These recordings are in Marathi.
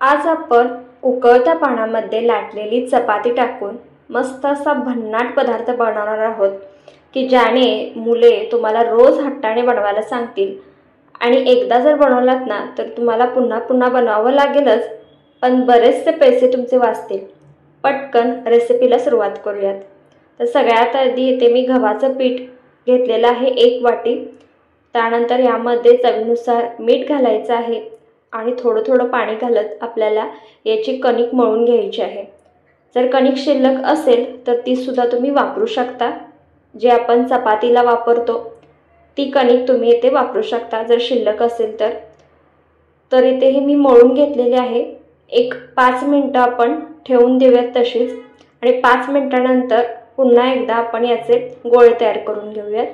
आज आपण उकळत्या पाण्यामध्ये लाटलेली चपाती टाकून मस्त असा भन्नाट पदार्थ बनवणार आहोत की ज्याने मुले तुम्हाला रोज हट्टाने बनवायला सांगतील आणि एकदा जर बनवलात ना तर तुम्हाला पुन्हा पुन्हा बनवावं लागेलच, पण बरेचसे पैसे तुमचे वाचतील। पटकन रेसिपीला सुरुवात करूयात। तर सगळ्यात आधी इथे मी गव्हाचं पीठ घेतलेलं आहे 1 वाटी। त्यानंतर यामध्ये चवीनुसार मीठ घालायचं आहे आणि थोडं थोडं पाणी घालत आपल्याला याची कणिक मळून घ्यायची आहे। जर कणिक शिल्लक असेल तर ती सुद्धा तुम्ही वापरू शकता। जे आपण चपातीला वापरतो ती कणिक तुम्ही इथे वापरू शकता जर शिल्लक असेल तर इथे हे मी मळून घेतलेले आहे। एक 5 मिनिटं आपण ठेवून देऊयात तशीच आणि 5 मिनिटानंतर पुन्हा एकदा आपण याचे गोळे तयार करून घेऊयात।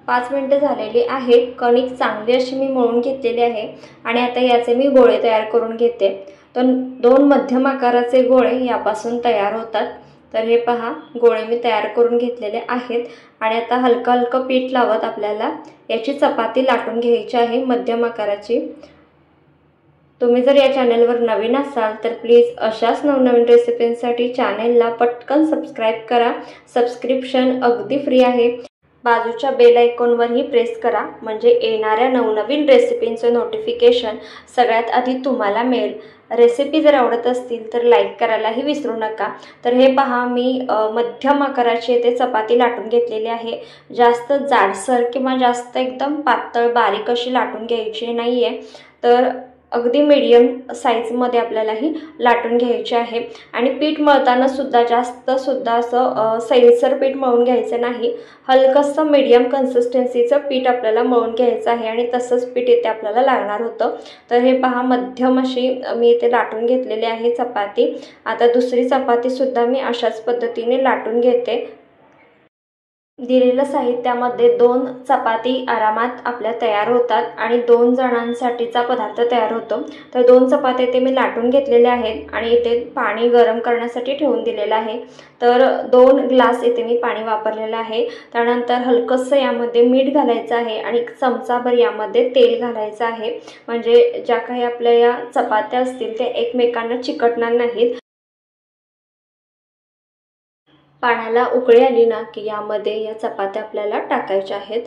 5 मिनिटं झालेली आहे। कणिक चांगली अशी मी मळून घेतलेली आहे आणि आता याचे मी गोळे तयार करून घेते। तर 2 मध्यम आकाराचे गोळे यापासून तयार होतात। तर हे पहा, गोळे मी तयार करून घेतलेले आहेत आणि आता हलका हलका पीठ लावत आपल्याला याची चपाती लाटून घ्यायची आहे मध्यम आकाराची। तुम्ही जर या चॅनलवर नवीन असाल तर प्लीज अशाच नवनवीन रेसिपींसाठी चॅनलला पटकन सबस्क्राइब करा। सबस्क्रिप्शन अगदी फ्री आहे। बाजूच्या बेल आयकॉनवरही प्रेस करा म्हणजे येणाऱ्या नवनवीन रेसिपींचे नोटिफिकेशन सगळ्यात आधी तुम्हाला मिळेल। रेसिपी जर आवडत असतील तर लाईक करायलाही विसरू नका। तर हे पहा, मी मध्यम आकाराची इथे चपाती लाटून घेतलेली आहे। जास्त जाडसर किंवा जास्त एकदम पातळ बारीक अशी लाटून घ्यायची नाहीये, तर अगदी मीडियम साईजमध्ये आपल्याला ही लाटून घ्यायची आहे। आणि पीठ मळताना सुद्धा जास्त असं सैलसर पीठ मळून घ्यायचं नाही, हलकसं मीडियम कन्सिस्टन्सीचं पीठ आपल्याला मळून घ्यायचं आहे आणि तसंच पीठ इथे आपल्याला लागणार होतं। तर हे पहा, मध्यम अशी मी इथे लाटून घेतलेली आहे चपाती। आता दुसरी चपाती सुद्धा मी अशाच पद्धतीने लाटून घेते। दिलेल्या साहित्यामध्ये 2 चपाती आरामात आपल्या तयार होतात आणि 2 जणांसाठीचा पदार्थ तयार होतो। तर 2 चपात्या इथे मी लाटून घेतलेल्या आहेत आणि इथे पाणी गरम करण्यासाठी ठेवून दिलेलं आहे। तर 2 ग्लास इथे मी पाणी वापरलेलं आहे। त्यानंतर हलकसं यामध्ये मीठ घालायचं आहे आणि चमचाभर यामध्ये तेल घालायचं आहे, म्हणजे ज्या काही आपल्या या चपात्या असतील त्या एकमेकांना चिकटणार नाहीत। पाण्याला उकळी आली ना की यामध्ये या चपात्या आपल्याला टाकायच्या आहेत।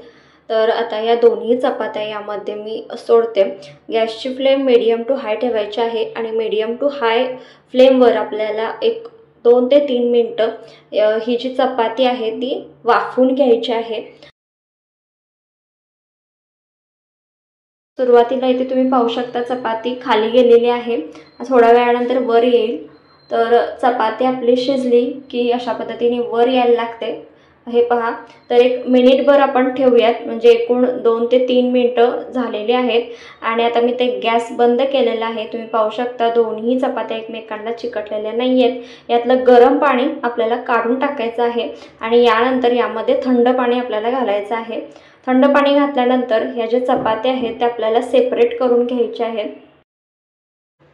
तर आता या दोन्ही चपात्या यामध्ये मी सोडते। गॅसची फ्लेम मीडियम टू हाय ठेवायची आहे आणि मीडियम टू हाय फ्लेमवर आपल्याला एक 2 ते 3 मिनिटं ही जी चपाती आहे ती वाफवून घ्यायची आहे। सुरुवातीला इथे तुम्ही पाहू शकता चपाती खाली गेलेली आहे, थोड्या वेळानंतर वर येईल। तर चपाती आपली शिजली की अशा पद्धतीने वर यायला लागते। हे पहा, तर 1 मिनिटभर आपण ठेवूयात, म्हणजे एकूण 2 ते 3 मिनिटं झालेली आहेत आणि आता मी ते गॅस बंद केलेला आहे। तुम्ही पाहू शकता दोन्ही चपात्या एकमेकांना चिकटलेल्या नाही आहेत। यातलं गरम पाणी आपल्याला काढून टाकायचं आहे आणि यानंतर यामध्ये थंड पाणी आपल्याला घालायचं आहे। थंड पाणी घातल्यानंतर ह्या ज्या चपात्या आहेत त्या आपल्याला सेपरेट करून घ्यायच्या आहेत।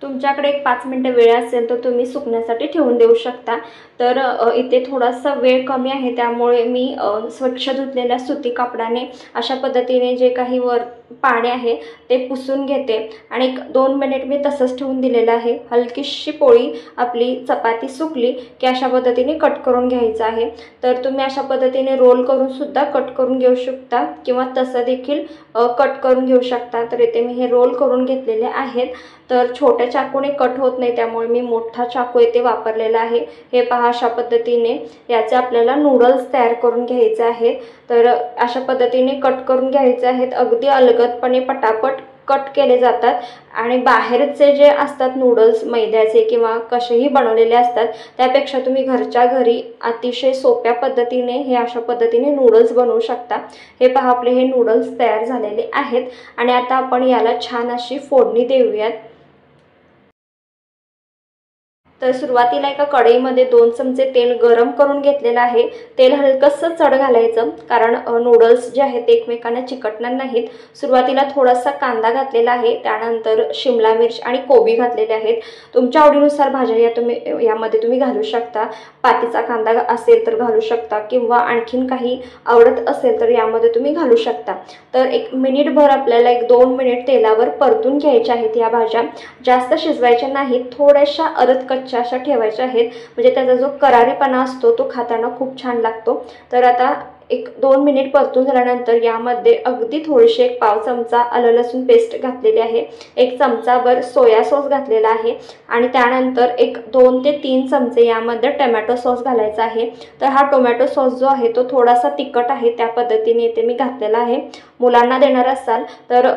तुमच्याकडे एक 5 मिनिटं वेळ असेल तर तुम्ही सुकण्यासाठी ठेवून देऊ शकता। तर इथे थोडासा वेळ कमी आहे त्यामुळे मी स्वच्छ धुतलेल्या सुती कापडाने अशा पद्धतीने जे काही वर पाणी आहे ते पुसून घेते आणि 2 मिनिट मी तसंच ठेवून दिलेलं आहे। हलकीशी पोळी आपली चपाती सुकली की अशा पद्धतीने कट करून घ्यायचं आहे। तर तुम्ही अशा पद्धतीने रोल करून सुद्धा कट करून घेऊ शकता किंवा तसं देखील कट करून घेऊ शकता। तर इथे मी हे रोल करून घेतलेले आहेत। तर छोट्या चाकूने कट होत नाही त्यामुळे मी मोठा चाकू इथे वापरलेला आहे। हे पहा, अशा पद्धतीने याचे आपल्याला नूडल्स तयार करून घ्यायचे आहेत। तर अशा पद्धतीने कट करून घ्यायचे आहेत। अगदी अलगदपणे पटापट कट केले जातात आणि बाहेरचे जे असतात नूडल्स मैद्याचे किंवा कसेही बनवलेले असतात त्यापेक्षा तुम्ही घरच्या घरी अतिशय सोप्या पद्धतीने हे अशा पद्धतीने नूडल्स बनवू शकता। हे पहा, आपले हे नूडल्स तयार झालेले आहेत आणि आता आपण याला छान अशी फोडणी देऊयात। तर सुरुवातीला एका कढईमध्ये 2 चमचे तेल गरम करून घेतलेलं आहे। तेल हलकंसं चढ घालायचं, कारण नूडल्स जे आहेत ते एकमेकांना चिकटणार नाहीत। सुरुवातीला थोडासा कांदा घातलेला आहे, त्यानंतर शिमला मिर्च आणि कोबी घातलेले आहेत। तुमच्या आवडीनुसार भाज्या यामध्ये तुम्ही घालू शकता। पातीचा कांदा असेल तर घालू शकता, किंवा आणखीन काही आवडत असेल तर यामध्ये तुम्ही घालू शकता। तर 1 मिनिटभर आपल्याला 1-2 मिनिट तेलावर परतून घ्यायच्या आहेत या भाज्या। जास्त शिजवायच्या नाहीत, थोड्याशा अर्ध कच्च्या अशा ठेवायच्या आहेत, म्हणजे त्याचा जो करारीपणा असतो तो खाताना खूप छान लागतो। तर आता 1-2 मिनिट परतून झाल्यानंतर यामध्ये अगदी थोडीशी 1 पाव चमचा आलं लसूण पेस्ट घातलेली आहे, 1 चमचाभर सोया सॉस घातलेला आहे आणि त्यानंतर 2 ते 3 चमचे यामध्ये टोमॅटो सॉस घालायचा आहे। तर हा टोमॅटो सॉस जो आहे तो थोडासा तिखट आहे, त्या पद्धतीने इथे मी घातलेला आहे। मुलांना देणार असाल तर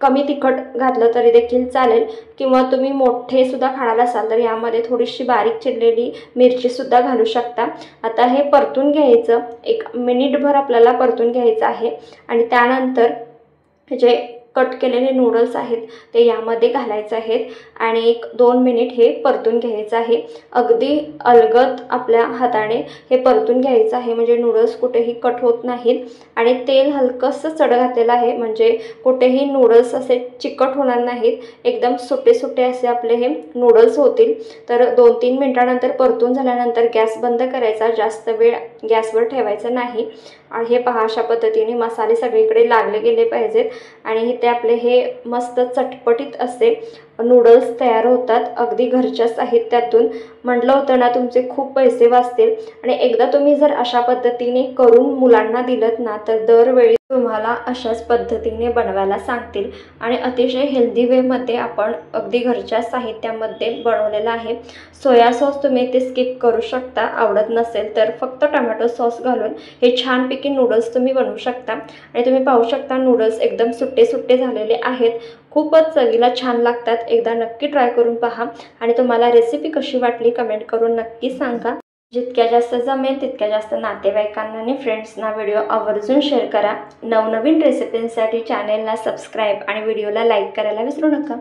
कमी तिखट घातलं तरी देखील चालेल, किंवा तुम्ही मोठे सुद्धा खाणार असाल तर यामध्ये थोडीशी बारीक चिरलेली मिरची सुद्धा घालू शकता। आता हे परतून घ्यायचं, 1 मिनिटभर आपल्याला परतून घ्यायचं आहे आणि त्यानंतर जे कट केलेले नूडल्स आहेत ते यामध्ये घालायचे आहेत आणि 1-2 मिनिट हे परतून घ्यायचं आहे। अगदी अलगद आपल्या हाताने हे परतून घ्यायचं आहे, म्हणजे नूडल्स कुठेही कट होत नाहीत आणि तेल हलकंसं चढ घातलेलं आहे, म्हणजे कुठेही नूडल्स असे चिकट होणार नाहीत, एकदम सुटे सुटे असे आपले हे नूडल्स होतील। तर 2-3 मिनिटानंतर परतून झाल्यानंतर गॅस बंद करायचा, जास्त वेळ गॅसवर ठेवायचं नाही। आणि हे पहा, अशा पद्धतीने मसाले सगळीकडे लागले गेले पाहिजेत आणि इथे आपले हे मस्त चटपटीत असे नूडल्स तयार होतात, अगदी घरच्या साहित्यातून। म्हटलं होतं ना, तुमचे खूप पैसे वाचतील आणि एकदा तुम्ही जर अशा पद्धतीने करून मुलांना दिलत ना, तर दरवेळी तुम्हाला अशाच पद्धतीने बनवायला सांगतील आणि अतिशय हेल्दी वेमध्ये आपण अगदी घरच्या साहित्यामध्ये बनवलेलं आहे। सोया सॉस तुम्ही इथे स्किप करू शकता, आवडत नसेल तर फक्त टोमॅटो सॉस घालून हे छानपैकी नूडल्स तुम्ही बनवू शकता। आणि तुम्ही पाहू शकता नूडल्स एकदम सुट्टे सुट्टे झालेले आहेत, खूपच चवीला छान लागतात। एकदा नक्की ट्राय करून पहा आणि तुम्हाला रेसिपी कशी वाटली कमेंट करून नक्की सांगा। जितक्या जास्त जमेल तितक्या जास्त नातेवाईकांना आणि फ्रेंड्सना व्हिडिओ आवर्जून शेअर करा। नवनवीन रेसिपींसाठी चॅनेलला सबस्क्राईब आणि व्हिडिओला लाईक करायला विसरू नका।